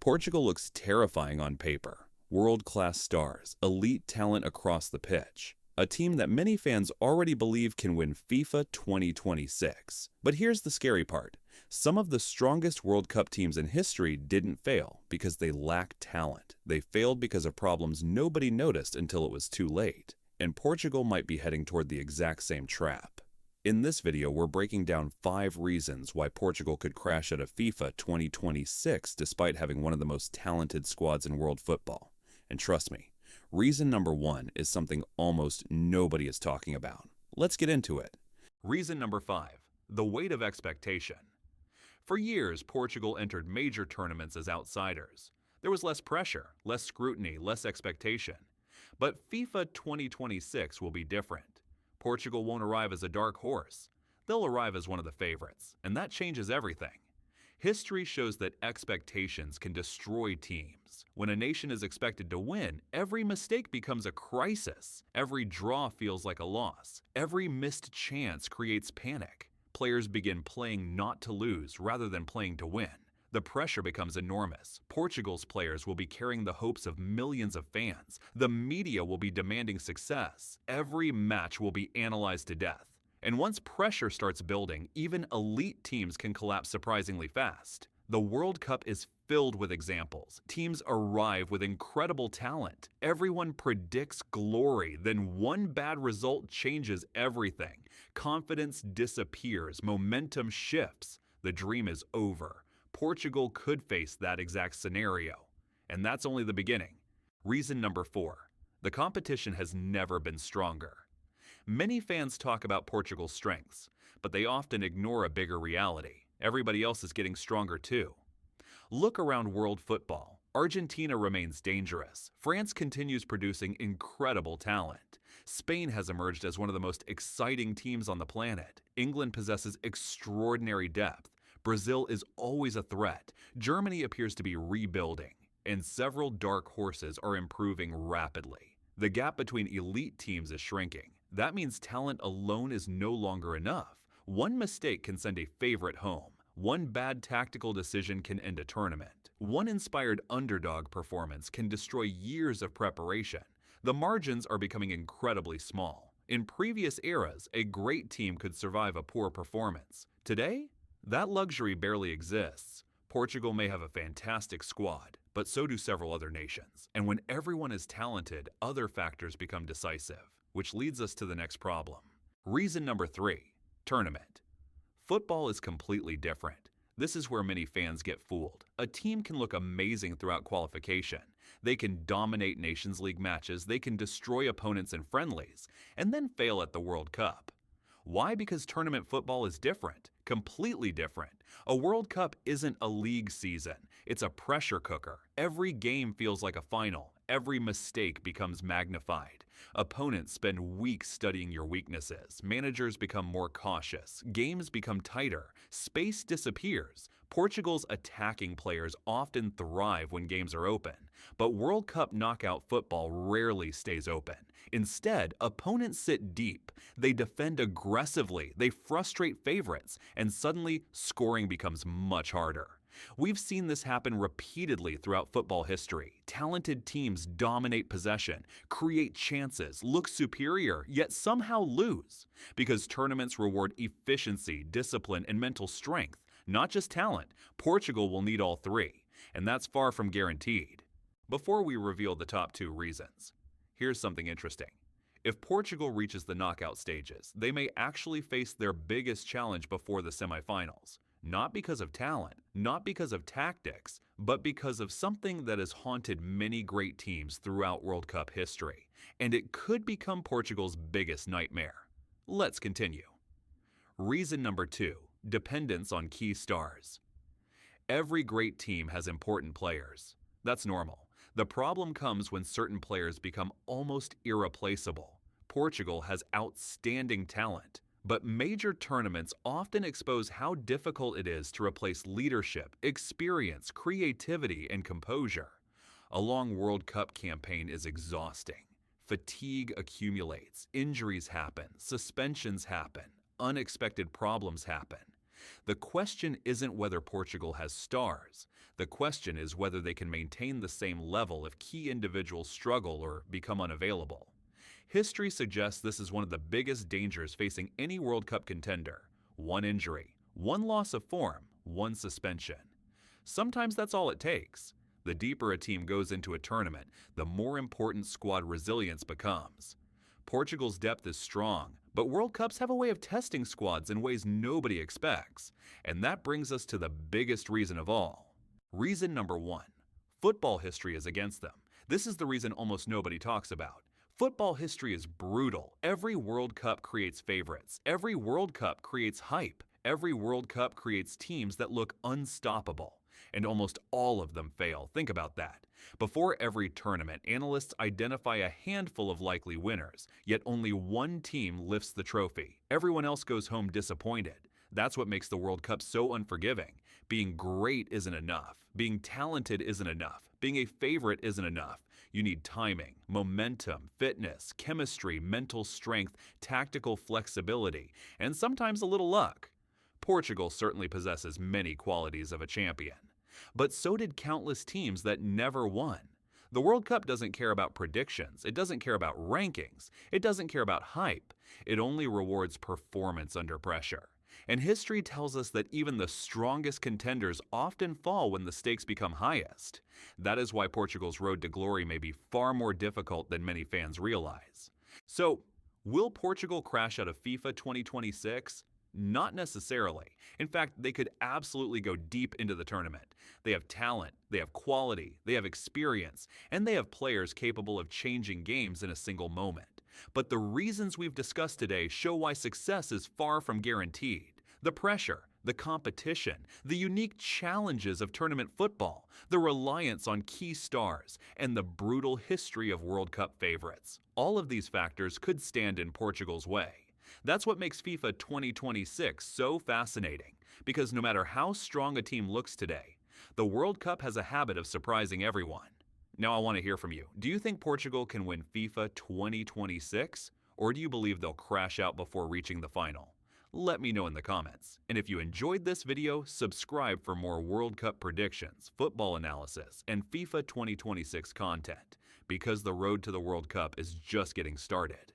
Portugal looks terrifying on paper. World-class stars, elite talent across the pitch. A team that many fans already believe can win FIFA 2026. But here's the scary part. Some of the strongest World Cup teams in history didn't fail because they lacked talent. They failed because of problems nobody noticed until it was too late. And Portugal might be heading toward the exact same trap. In this video, we're breaking down 5 reasons why Portugal could crash out of FIFA 2026 despite having one of the most talented squads in world football. And trust me, reason number 1 is something almost nobody is talking about. Let's get into it. Reason number 5, the weight of expectation. For years, Portugal entered major tournaments as outsiders. There was less pressure, less scrutiny, less expectation. But FIFA 2026 will be different. Portugal won't arrive as a dark horse. They'll arrive as one of the favorites, and that changes everything. History shows that expectations can destroy teams. When a nation is expected to win, every mistake becomes a crisis. Every draw feels like a loss. Every missed chance creates panic. Players begin playing not to lose rather than playing to win. The pressure becomes enormous. Portugal's players will be carrying the hopes of millions of fans. The media will be demanding success. Every match will be analyzed to death. And once pressure starts building, even elite teams can collapse surprisingly fast. The World Cup is filled with examples. Teams arrive with incredible talent. Everyone predicts glory, then one bad result changes everything. Confidence disappears, momentum shifts. The dream is over. Portugal could face that exact scenario. And that's only the beginning. Reason number 4, the competition has never been stronger. Many fans talk about Portugal's strengths, but they often ignore a bigger reality. Everybody else is getting stronger too. Look around world football. Argentina remains dangerous. France continues producing incredible talent. Spain has emerged as one of the most exciting teams on the planet. England possesses extraordinary depth. Brazil is always a threat. Germany appears to be rebuilding. And several dark horses are improving rapidly. The gap between elite teams is shrinking. That means talent alone is no longer enough. One mistake can send a favorite home. One bad tactical decision can end a tournament. One inspired underdog performance can destroy years of preparation. The margins are becoming incredibly small. In previous eras, a great team could survive a poor performance. Today, that luxury barely exists. Portugal may have a fantastic squad, but so do several other nations. And when everyone is talented, other factors become decisive, which leads us to the next problem. Reason number 3, tournament. Football is completely different. This is where many fans get fooled. A team can look amazing throughout qualification. They can dominate Nations League matches, they can destroy opponents in friendlies, and then fail at the World Cup. Why? Because tournament football is different, completely different. A World Cup isn't a league season, it's a pressure cooker. Every game feels like a final. Every mistake becomes magnified. Opponents spend weeks studying your weaknesses. Managers become more cautious. Games become tighter. Space disappears. Portugal's attacking players often thrive when games are open. But World Cup knockout football rarely stays open. Instead, opponents sit deep. They defend aggressively. They frustrate favorites. And suddenly, scoring becomes much harder. We've seen this happen repeatedly throughout football history. Talented teams dominate possession, create chances, look superior, yet somehow lose. Because tournaments reward efficiency, discipline, and mental strength, not just talent. Portugal will need all 3, and that's far from guaranteed. Before we reveal the top 2 reasons, here's something interesting. If Portugal reaches the knockout stages, they may actually face their biggest challenge before the semifinals. Not because of talent, not because of tactics, but because of something that has haunted many great teams throughout World Cup history. And it could become Portugal's biggest nightmare. Let's continue. Reason number 2, dependence on key stars. Every great team has important players. That's normal. The problem comes when certain players become almost irreplaceable. Portugal has outstanding talent. But major tournaments often expose how difficult it is to replace leadership, experience, creativity, and composure. A long World Cup campaign is exhausting. Fatigue accumulates, injuries happen, suspensions happen, unexpected problems happen. The question isn't whether Portugal has stars. The question is whether they can maintain the same level if key individuals struggle or become unavailable. History suggests this is one of the biggest dangers facing any World Cup contender. One injury, one loss of form, one suspension. Sometimes that's all it takes. The deeper a team goes into a tournament, the more important squad resilience becomes. Portugal's depth is strong, but World Cups have a way of testing squads in ways nobody expects. And that brings us to the biggest reason of all. Reason number one. Football history is against them. This is the reason almost nobody talks about. Football history is brutal. Every World Cup creates favorites. Every World Cup creates hype. Every World Cup creates teams that look unstoppable. And almost all of them fail. Think about that. Before every tournament, analysts identify a handful of likely winners, yet only one team lifts the trophy. Everyone else goes home disappointed. That's what makes the World Cup so unforgiving. Being great isn't enough. Being talented isn't enough. Being a favorite isn't enough. You need timing, momentum, fitness, chemistry, mental strength, tactical flexibility, and sometimes a little luck. Portugal certainly possesses many qualities of a champion. But so did countless teams that never won. The World Cup doesn't care about predictions, it doesn't care about rankings, it doesn't care about hype. It only rewards performance under pressure. And history tells us that even the strongest contenders often fall when the stakes become highest. That is why Portugal's road to glory may be far more difficult than many fans realize. So, will Portugal crash out of FIFA 2026? Not necessarily. In fact, they could absolutely go deep into the tournament. They have talent, they have quality, they have experience, and they have players capable of changing games in a single moment. But the reasons we've discussed today show why success is far from guaranteed. The pressure, the competition, the unique challenges of tournament football, the reliance on key stars, and the brutal history of World Cup favorites. All of these factors could stand in Portugal's way. That's what makes FIFA 2026 so fascinating, because no matter how strong a team looks today, the World Cup has a habit of surprising everyone. Now I want to hear from you. Do you think Portugal can win FIFA 2026, or do you believe they'll crash out before reaching the final? Let me know in the comments. And if you enjoyed this video, subscribe for more World Cup predictions, football analysis, and FIFA 2026 content, because the road to the World Cup is just getting started.